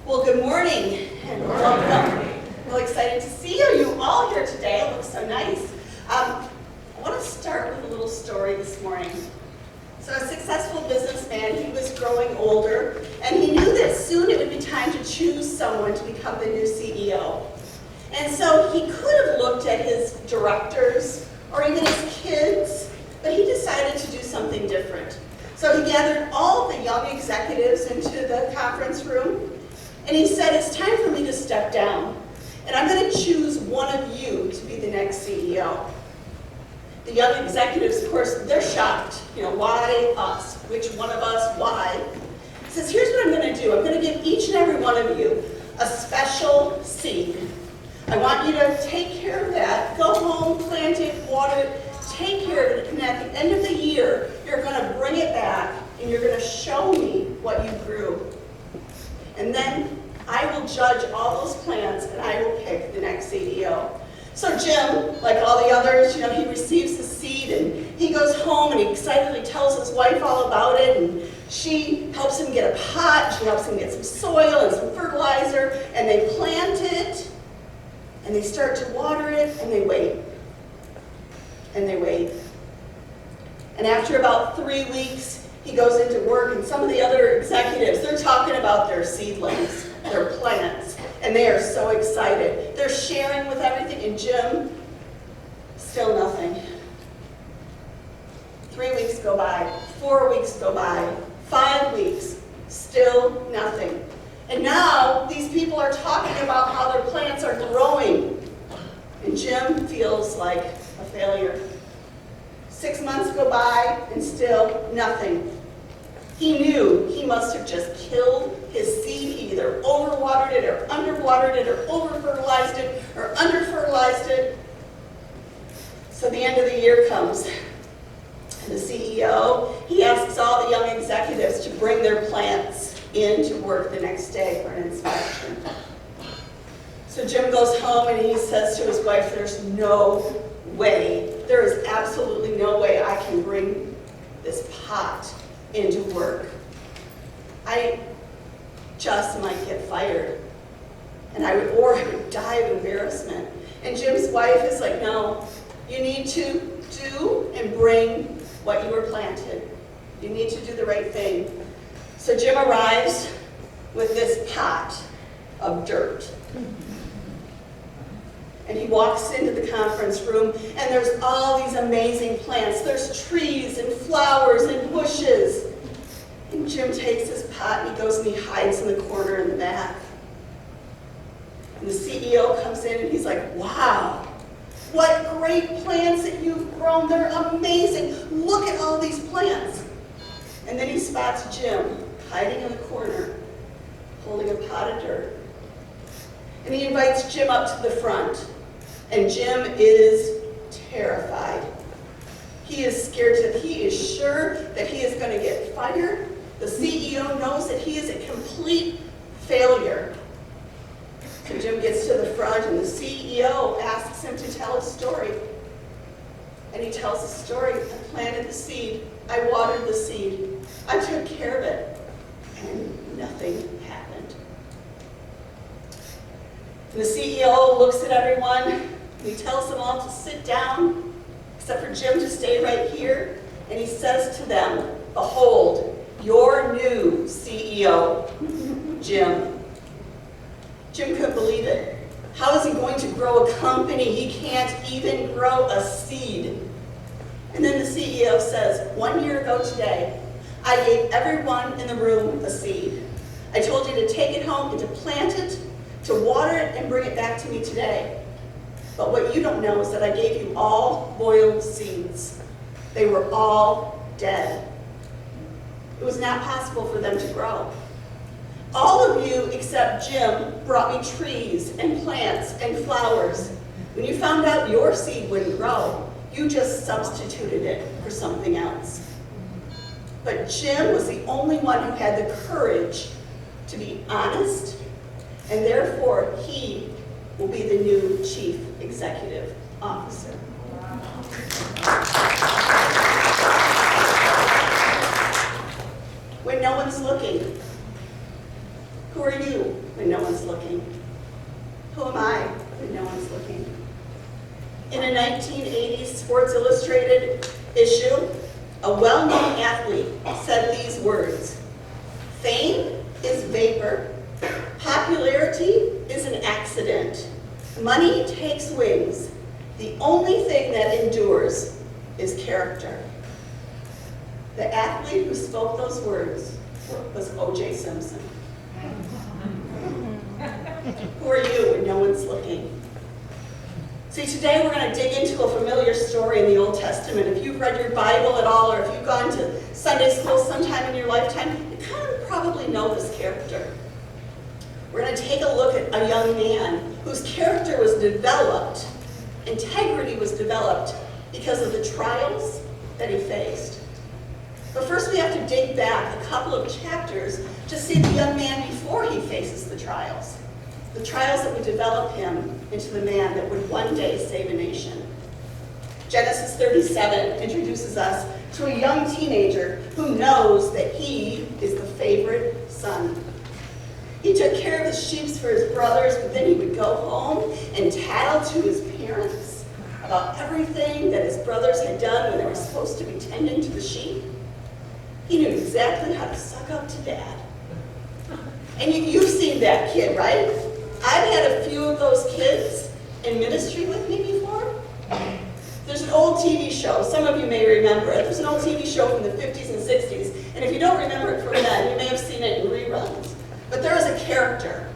Well, good morning and welcome. Well, excited to see you all here today. It looks so nice. I want to start with a little story this morning. So a successful businessman, he was growing older, and he knew that soon it would be time to choose someone to become the new CEO. And so he could have looked at his directors or even his kids, but he decided to do something different. So he gathered all of the young executives into the conference room, and he said, it's time for me to step down, and I'm going to choose one of you to be the next CEO. The young executives, of course, they're shocked. Why us? Which one of us? Why? He says, here's what I'm going to do. I'm going to give each and every one of you a special seed. I want you to take care of that. Go home, plant it, water it, take care of it, and at the end of the year, you're going to bring it back, and you're going to show me what you grew. And then I will judge all those plans, and I will pick the next CEO. So Jim, like all the others, he receives the seed, and he goes home, and he excitedly tells his wife all about it, and she helps him get a pot, she helps him get some soil and some fertilizer, and they plant it, and they start to water it, and they wait. And they wait. And after about 3 weeks, he goes into work, and some of the other executives, they're talking about their seedlings, their plants, and they are so excited. They're sharing with everything, and Jim, still nothing. 3 weeks go by, 4 weeks go by, 5 weeks, still nothing. And now these people are talking about how their plants are growing, and Jim feels like a failure. 6 months go by, and still nothing. He knew he must have just killed his seed. He either overwatered it, or underwatered it, or over-fertilized it, or under-fertilized it. So the end of the year comes, and the CEO, he asks all the young executives to bring their plants in to work the next day for an inspection. So Jim goes home, and he says to his wife, there's no way, there is absolutely no way I can bring this pot into work. I just might get fired, and I would die of embarrassment. And Jim's wife is like, no, you need to do and bring what you were planted. You need to do the right thing. So Jim arrives with this pot of dirt. And he walks into the conference room, and there's all these amazing plants. There's trees and flowers and bushes. And Jim takes his pot, and he goes and he hides in the corner in the back. And the CEO comes in, and he's like, wow, what great plants that you've grown. They're amazing. Look at all these plants. And then he spots Jim hiding in the corner, holding a pot of dirt. And he invites Jim up to the front. And Jim is terrified. He is scared to death. He is sure that he is going to get fired. The CEO knows that he is a complete failure. So Jim gets to the front, and the CEO asks him to tell his story. And he tells the story. I planted the seed. I watered the seed. I took care of it. And nothing happened. And the CEO looks at everyone. He tells them all to sit down, except for Jim to stay right here. And he says to them, behold, your new CEO, Jim. Jim couldn't believe it. How is he going to grow a company? He can't even grow a seed. And then the CEO says, 1 year ago today, I gave everyone in the room a seed. I told you to take it home and to plant it, to water it, and bring it back to me today. But what you don't know is that I gave you all boiled seeds. They were all dead. It was not possible for them to grow. All of you except Jim brought me trees and plants and flowers. When you found out your seed wouldn't grow, you just substituted it for something else. But Jim was the only one who had the courage to be honest, and therefore he will be the new Chief Executive Officer. When no one's looking, Who are you when no one's looking? Who am I when no one's looking? In a 1980s Sports Illustrated issue, a well-known athlete said these words: "Fame is vapor. Popularity is an accident. Money takes wings. The only thing that endures is character." The athlete who spoke those words was O.J. Simpson. Who are you when no one's looking? See, today we're going to dig into a familiar story in the Old Testament. If you've read your Bible at all, or if you've gone to Sunday school sometime in your lifetime, you kind of probably know this character. We're going to take a look at a young man whose character was developed, integrity was developed because of the trials that he faced. But first we have to dig back a couple of chapters to see the young man before he faces the trials that would develop him into the man that would one day save a nation. Genesis 37 introduces us to a young teenager who knows that he is the favorite son. He took care of his sheep for his brothers, but then he would go home and tattle to his parents about everything that his brothers had done when they were supposed to be tending to the sheep. He knew exactly how to suck up to Dad. And you've seen that kid, right? I've had a few of those kids in ministry with me before. There's an old TV show, some of you may remember it. There's an old TV show from the 50s and 60s, and if you don't remember it from then, you may have seen it in reruns. But there was a character.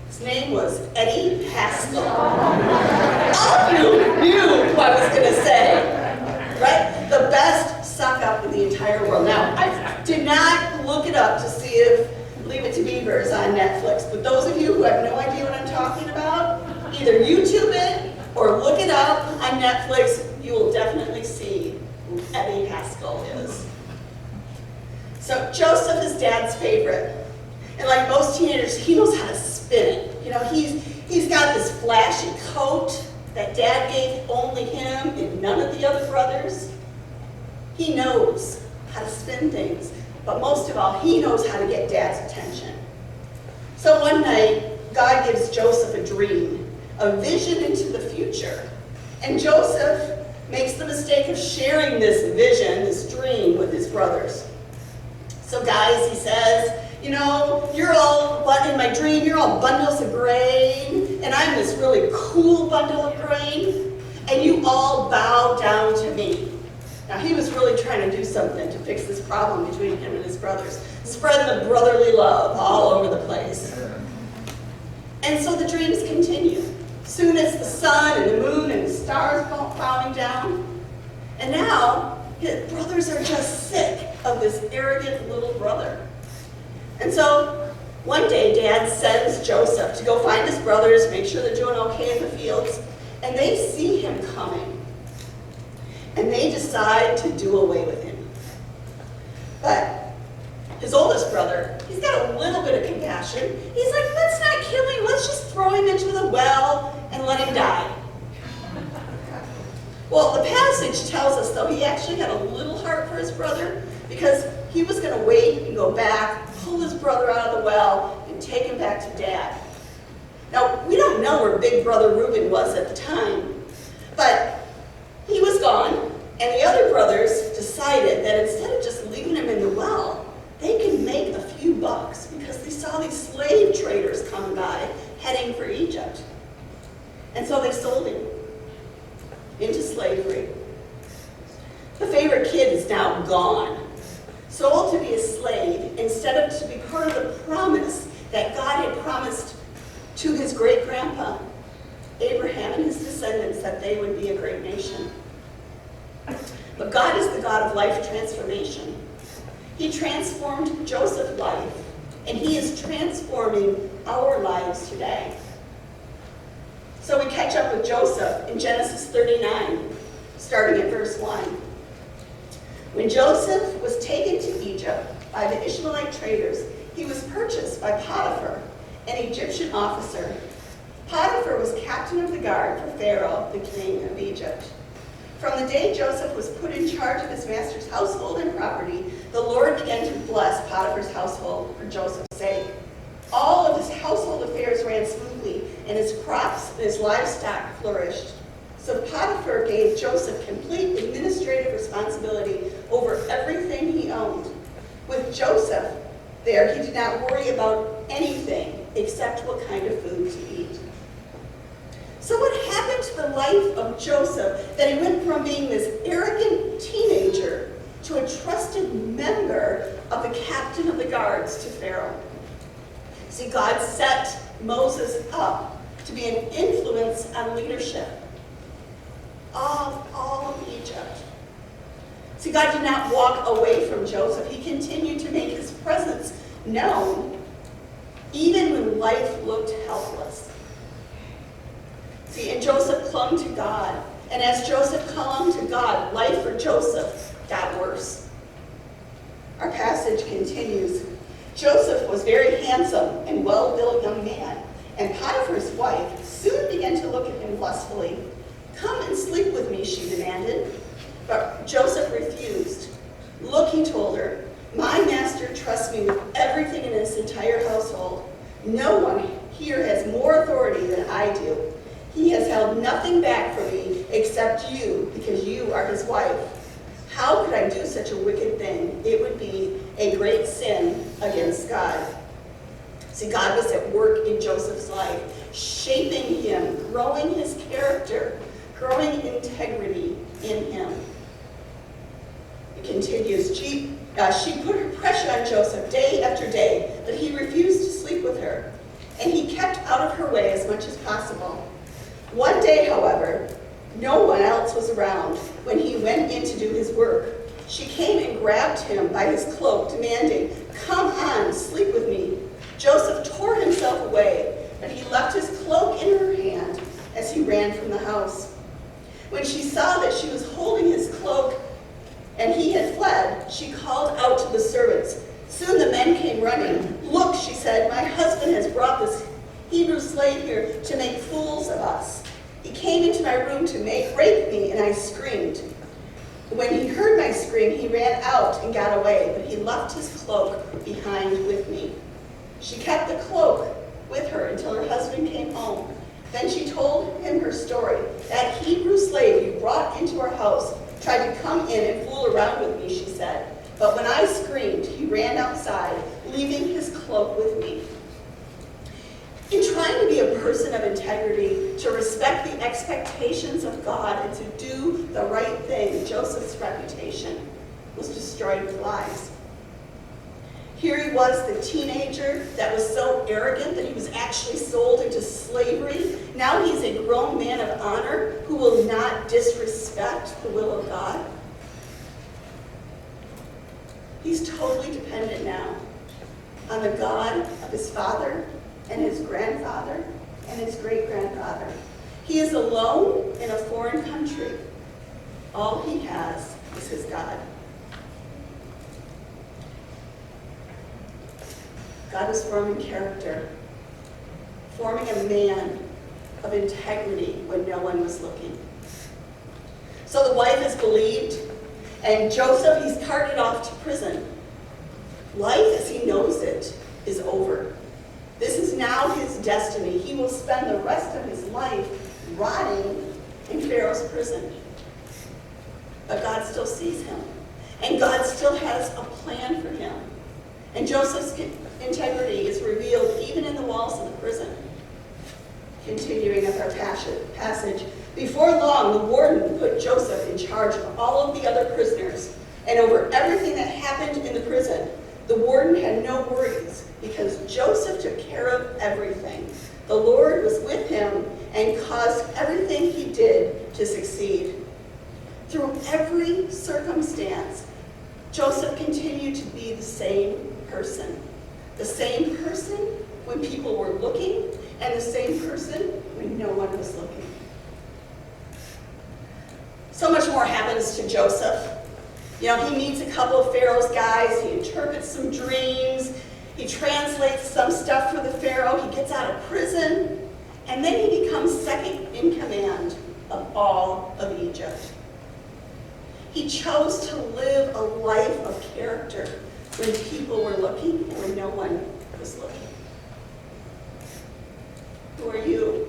His name was Eddie Haskell. All of you knew who I was going to say, right? The best suck-up in the entire world. Now, I did not look it up to see if Leave It to Beaver is on Netflix, but those of you who have no idea what I'm talking about, either YouTube it or look it up on Netflix. You will definitely see who Eddie Haskell is. So Joseph is Dad's favorite. And like most teenagers, he knows how to spin it. You know, he's got this flashy coat that Dad gave only him and none of the other brothers. He knows how to spin things, but most of all, he knows how to get Dad's attention. So one night, God gives Joseph a dream, a vision into the future. And Joseph makes the mistake of sharing this vision, this dream, with his brothers. So guys, he says, you know, you're all, in my dream, you're all bundles of grain, and I'm this really cool bundle of grain, and you all bow down to me. Now, he was really trying to do something to fix this problem between him and his brothers, spread the brotherly love all over the place. And so the dreams continue. Soon it's the sun and the moon and the stars bowing down. And now, his brothers are just sick of this arrogant little brother. And so, one day, Dad sends Joseph to go find his brothers, make sure they're doing okay in the fields, and they see him coming. And they decide to do away with him. But his oldest brother, he's got a little bit of compassion. He's like, let's not kill him, let's just throw him into the well and let him die. Well, the passage tells us, though, he actually had a little heart for his brother because he was going to wait and go back, pull his brother out of the well, and take him back to Dad. Now, we don't know where big brother Reuben was at the time, but he was gone, and the other brothers decided that instead of just leaving him in the well, they could make a few bucks because they saw these slave traders coming by heading for Egypt. And so they sold him into slavery. The favorite kid is now gone, sold to be a slave instead of to be part of the promise that God had promised to his great-grandpa, Abraham, and his descendants, that they would be a great nation. But God is the God of life transformation. He transformed Joseph's life, and he is transforming our lives today. So we catch up with Joseph in Genesis 39, starting at verse 1. When Joseph was taken to Egypt by the Ishmaelite traders, he was purchased by Potiphar, an Egyptian officer. Potiphar was captain of the guard for Pharaoh, the king of Egypt. From the day Joseph was put in charge of his master's household and property, the Lord began to bless Potiphar's household for Joseph's sake. All of and his crops and his livestock flourished. So Potiphar gave Joseph complete administrative responsibility over everything he owned. With Joseph there, he did not worry about anything except what kind of food to eat. So what happened to the life of Joseph that he went from being this arrogant teenager to a trusted member of the captain of the guards to Pharaoh? See, God set Moses up to be an influence on leadership of all of Egypt. See, God did not walk away from Joseph. He continued to make his presence known even when life looked helpless. See, and Joseph clung to God. And as Joseph clung to God, life for Joseph got worse. Our passage continues. Joseph was very handsome and well-built young man, and Potiphar's wife soon began to look at him lustfully. "Come and sleep with me," she demanded. But Joseph refused. "Look," he told her, "my master trusts me with everything in his entire household. No one here has more authority than I do. He has held nothing back from me except you, because you are his wife. How could I do such a wicked thing? It would be a great sin against God." See, God was at work in Joseph's life, shaping him, growing his character, growing integrity in him. It continues. She put her pressure on Joseph day after day, but he refused to sleep with her, and he kept out of her way as much as possible. One day, however, no one else was around when he went in to do his work. She came and grabbed him by his cloak, demanding, "Come on, sleep with me." Joseph tore himself away, but he left his cloak in her hand as he ran from the house. When she saw that she was holding his cloak and he had fled, she called out to the servants. Soon the men came running. "Look," she said, "my husband has brought this Hebrew slave here to make fools of us. He came into my room to rape me, and I screamed. When he heard my scream, he ran out and got away, but he left his cloak behind with me." She kept the cloak with her until her husband came home. Then she told him her story. "That Hebrew slave you brought into our house tried to come in and fool around with me," she said. "But when I screamed, he ran outside, leaving his cloak with me." In trying to be a person of integrity, to respect the expectations of God, and to do the right thing, Joseph's reputation was destroyed with lies. Here he was, the teenager that was so arrogant that he was actually sold into slavery. Now he's a grown man of honor who will not disrespect the will of God. He's totally dependent now on the God of his father and his grandfather and his great-grandfather. He is alone in a foreign country. All he has is his God. God is forming character, forming a man of integrity when no one was looking. So the wife is believed, and Joseph, he's carted off to prison. Life as he knows it is over. This is now his destiny. He will spend the rest of his life rotting in Pharaoh's prison. But God still sees him, and God still has a plan for him. And Joseph's integrity is revealed even in the walls of the prison. Continuing with our passage, before long, the warden put Joseph in charge of all of the other prisoners and over everything that happened in the prison. The warden had no worries because Joseph took care of everything. The Lord was with him and caused everything he did to succeed. Through every circumstance, Joseph continued to be the same person. The same person when people were looking, and the same person when no one was looking. So much more happens to Joseph. You know, he meets a couple of Pharaoh's guys, he interprets some dreams, he translates some stuff for the Pharaoh, he gets out of prison, and then he becomes second in command of all of Egypt. He chose to live a life of character when people were looking and when no one was looking. Who are you?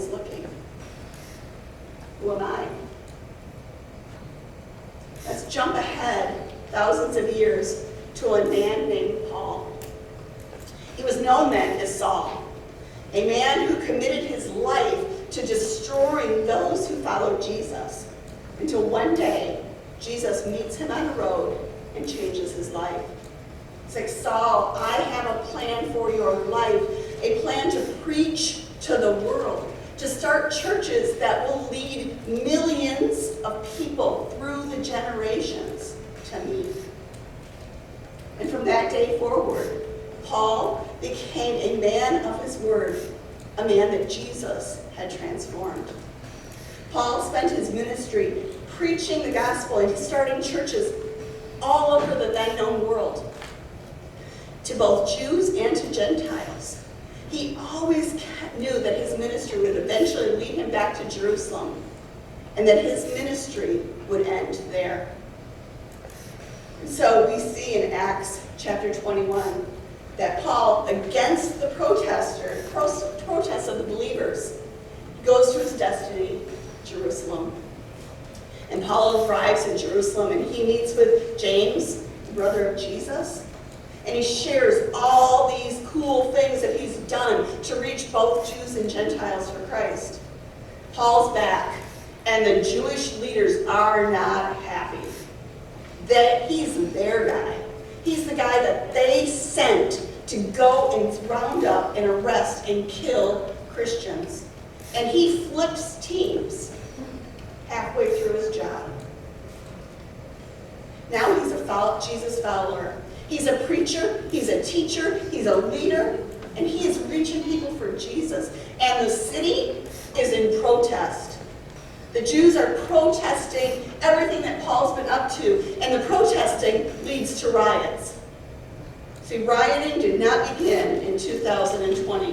was looking. Who am I? Let's jump ahead thousands of years to a man named Paul. He was known then as Saul, a man who committed his life to destroying those who followed Jesus, until one day Jesus meets him on the road and changes his life. It's like, Saul, I have a plan for your life, a plan to preach to the world, to start churches that will lead millions of people through the generations to me. And from that day forward, Paul became a man of his word, a man that Jesus had transformed. Paul spent his ministry preaching the gospel and starting churches all over the then known world, to both Jews and to Gentiles. He always knew that his ministry would eventually lead him back to Jerusalem, and that his ministry would end there. And so we see in Acts chapter 21 that Paul, against the protests of the believers, goes to his destiny, Jerusalem. And Paul arrives in Jerusalem and he meets with James, the brother of Jesus, and he shares all these cool things that he's done to reach both Jews and Gentiles for Christ. Paul's back, and the Jewish leaders are not happy. That he's their guy. He's the guy that they sent to go and round up and arrest and kill Christians. And he flips teams halfway through his job. Now he's a Jesus follower. He's a preacher, he's a teacher, he's a leader, and he is reaching people for Jesus. And the city is in protest. The Jews are protesting everything that Paul's been up to, and the protesting leads to riots. See, rioting did not begin in 2020.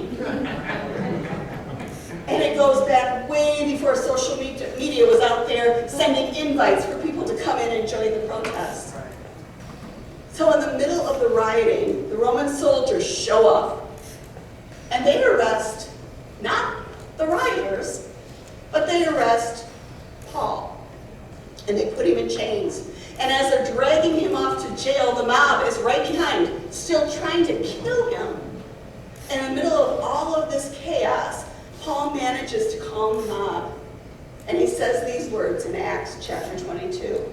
And it goes back way before social media was out there sending invites for people to come in and join the protests. So in the middle of the rioting, the Roman soldiers show up, and they arrest not the rioters, but they arrest Paul, and they put him in chains. And as they're dragging him off to jail, the mob is right behind, still trying to kill him. And in the middle of all of this chaos, Paul manages to calm the mob. And he says these words in Acts chapter 22.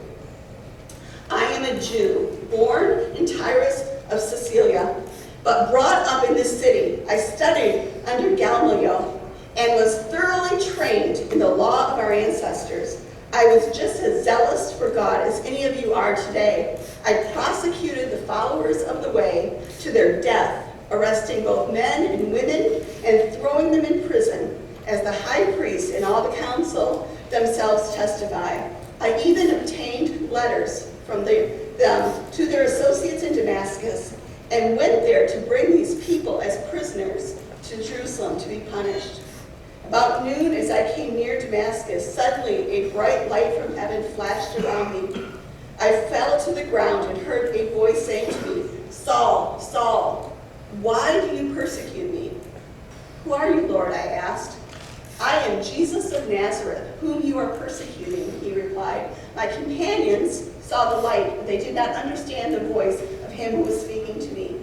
I am a Jew, born in Tyrus of Cilicia, but brought up in this city. I studied under Gamaliel and was thoroughly trained in the law of our ancestors. I was just as zealous for God as any of you are today. I prosecuted the followers of the way to their death, arresting both men and women and throwing them in prison, as the high priest and all the council themselves testify. I even obtained letters from them to their associates in Damascus, and went there to bring these people as prisoners to Jerusalem to be punished. About noon, as I came near Damascus, suddenly a bright light from heaven flashed around me. I fell to the ground and heard a voice saying to me, Saul, Saul, why do you persecute me? Who are you, Lord? I asked. I am Jesus of Nazareth, whom you are persecuting, he replied. My companions saw the light, but they did not understand the voice of him who was speaking to me.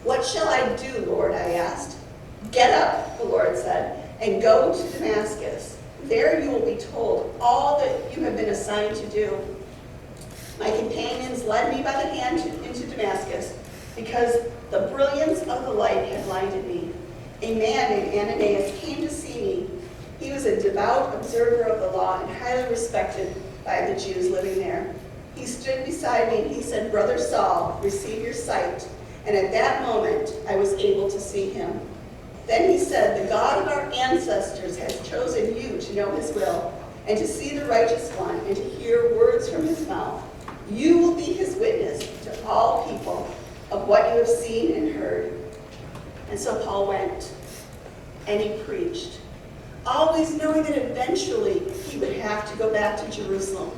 What shall I do, Lord? I asked. Get up, the Lord said, and go to Damascus. There you will be told all that you have been assigned to do. My companions led me by the hand into Damascus, because the brilliance of the light had blinded me. A man named Ananias came to see me. He was a devout observer of the law and highly respected by the Jews living there. He stood beside me and he said, Brother Saul, receive your sight. And at that moment, I was able to see him. Then he said, the God of our ancestors has chosen you to know his will, and to see the righteous one, and to hear words from his mouth. You will be his witness to all people of what you have seen and heard. And so Paul went, and he preached, always knowing that eventually he would have to go back to Jerusalem,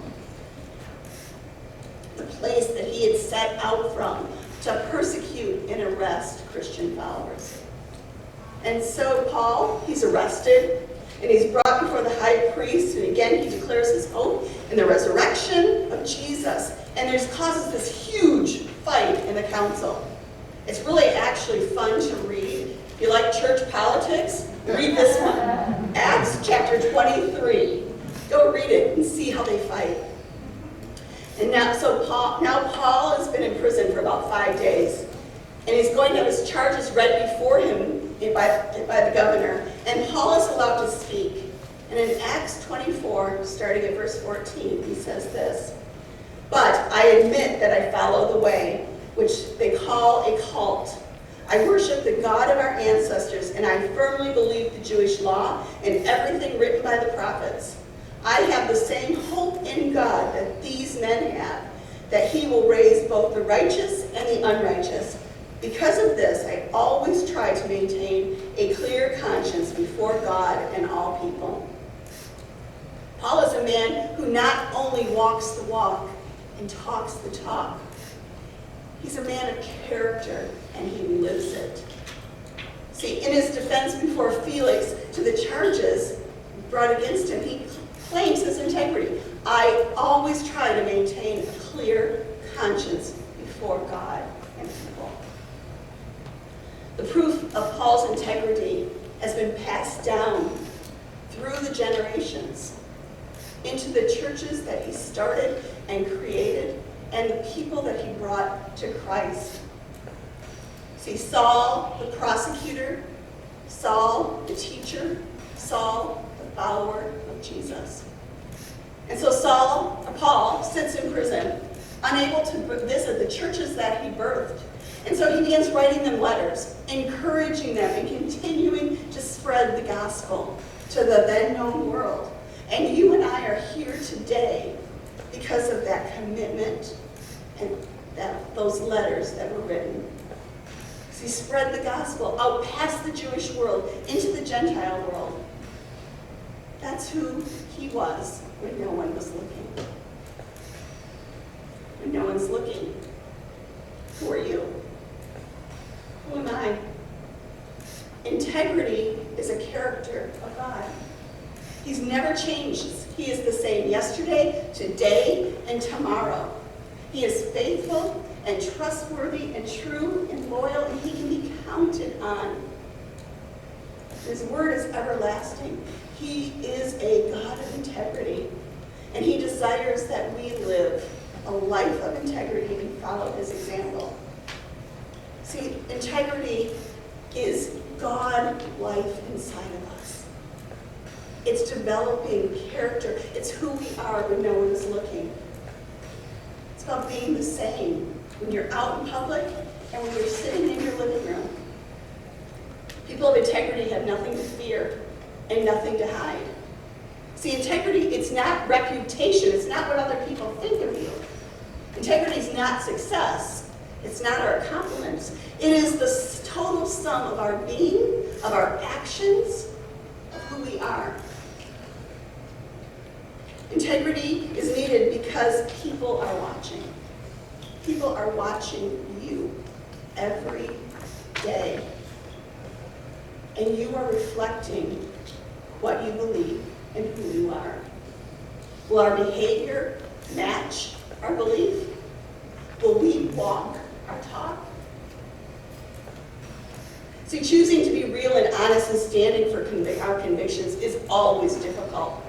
the place that he had set out from to persecute and arrest Christian followers. And so Paul, he's arrested, And he's brought before the high priest, and again he declares his hope in the resurrection of Jesus. And there's causes this huge fight in the council. It's really actually fun to read. If you like church politics, read this one. Acts chapter 23. Go read it and see how they fight. And now Paul has been in prison for about 5 days. And he's going to have his charges read before him by the governor. And Paul is allowed to speak. And in Acts 24, starting at verse 14, he says this: "But I admit that I follow the way, which they call a cult. I worship the God of our ancestors, and I firmly believe the Jewish law and everything written by the prophets. I have the same hope in God that these men have, that he will raise both the righteous and the unrighteous. Because of this, I always try to maintain a clear conscience before God and all people." Paul is a man who not only walks the walk and talks the talk. He's a man of character, and he lives it. See, in his defense before Felix to the charges brought against him, he claims his integrity. "I always try to maintain a clear conscience before God and people." The proof of Paul's integrity has been passed down through the generations into the churches that he started and created and the people that he brought to Christ. See, Saul, the prosecutor, Saul, the teacher, Saul, the follower of Jesus. And so Paul sits in prison, unable to visit the churches that he birthed. And so he begins writing them letters, encouraging them and continuing to spread the gospel to the then known world. And you and I are here today because of that commitment and those letters that were written. See, spread the gospel out past the Jewish world into the Gentile world. That's who he was when no one was looking. When no one's looking, who are you? Who am I? Integrity is a character of God. He's never changed. He is the same yesterday, today, and tomorrow. He is faithful and trustworthy and true and loyal, and he can be counted on. His word is everlasting. He is a God of integrity, and he desires that we live a life of integrity and follow his example. See, integrity is God life inside of us. It's developing character. It's who we are when no one is looking. It's about being the same when you're out in public and when you're sitting in your living room. People of integrity have nothing to fear and nothing to hide. See, integrity, it's not reputation. It's not what other people think of you. Integrity is not success. It's not our compliments. It is the total sum of our being, of our actions, of who we are. Integrity is needed because people are watching. People are watching you every day. And you are reflecting what you believe and who you are. Will our behavior match our belief? Will we walk our talk? See, choosing to be real and honest and standing for our convictions is always difficult,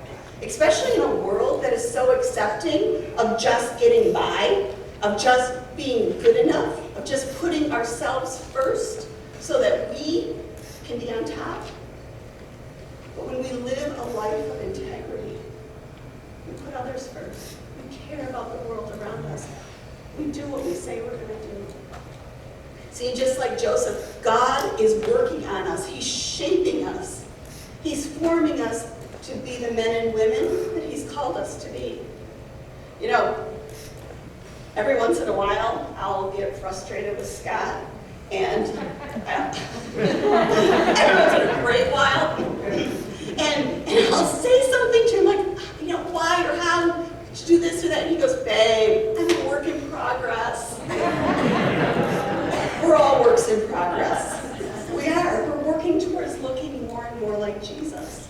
especially in a world that is so accepting of just getting by, of just being good enough, of just putting ourselves first so that we can be on top. But when we live a life of integrity, we put others first. We care about the world around us. We do what we say we're going to do. See, just like Joseph, God is working on us. He's shaping us. He's forming us to be the men and women that he's called us to be. You know, every once in a while, I'll get frustrated with Scott, and every once in a great while, and I'll say something to him like, you know, why or how did you do this or that? And he goes, babe, I'm a work in progress. We're all works in progress. We are. We're working towards looking more and more like Jesus.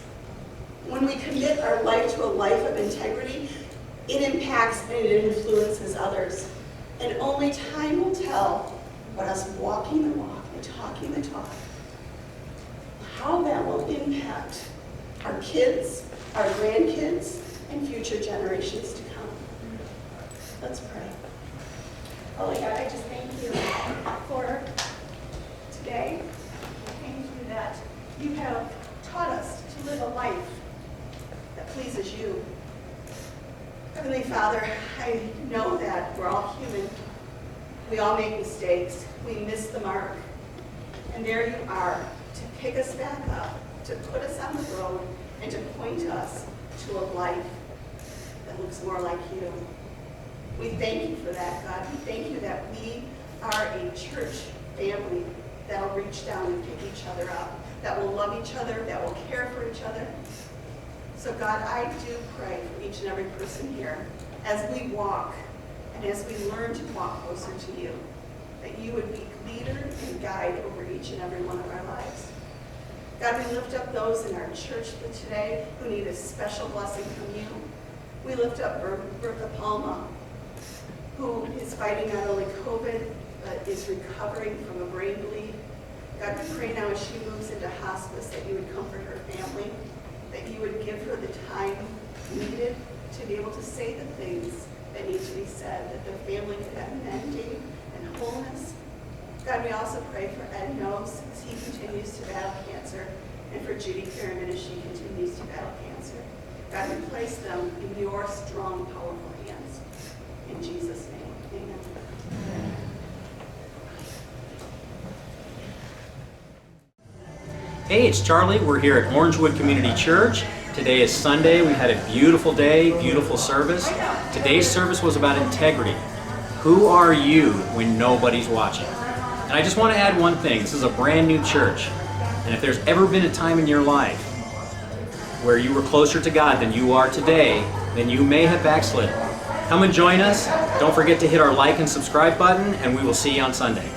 When we commit our life to a life of integrity, it impacts and it influences others. And only time will tell what us walking the walk and talking the talk, how that will impact our kids, our grandkids, and future generations to come. Let's pray. Holy God, I just thank you for today. Thank you that you have taught us to live a life That pleases you. Heavenly Father, I know that we're all human. We all make mistakes. We miss the mark. And there you are to pick us back up, to put us on the road, and to point us to a life that looks more like you. We thank you for that, God. We thank you that we are a church family that will reach down and pick each other up, that will love each other, that will care for each other. So God, I do pray for each and every person here as we walk and as we learn to walk closer to you, that you would be leader and guide over each and every one of our lives. God, we lift up those in our church today who need a special blessing from you. We lift up Bertha Palma, who is fighting not only COVID, but is recovering from a brain bleed. God, we pray now as she moves into hospice that you would comfort her family, that you would give her the time needed to be able to say the things that need to be said, that the family could have mending and wholeness. God, we also pray for Ed Nose as he continues to battle cancer, and for Judy Perriman as she continues to battle cancer. God, we place them in your strong, powerful hands. In Jesus' name, amen. Hey, it's Charlie. We're here at Orangewood Community Church. Today is Sunday. We had a beautiful day, beautiful service. Today's service was about integrity. Who are you when nobody's watching? And I just want to add one thing. This is a brand new church. And if there's ever been a time in your life where you were closer to God than you are today, then you may have backslidden. Come and join us. Don't forget to hit our like and subscribe button, and we will see you on Sunday.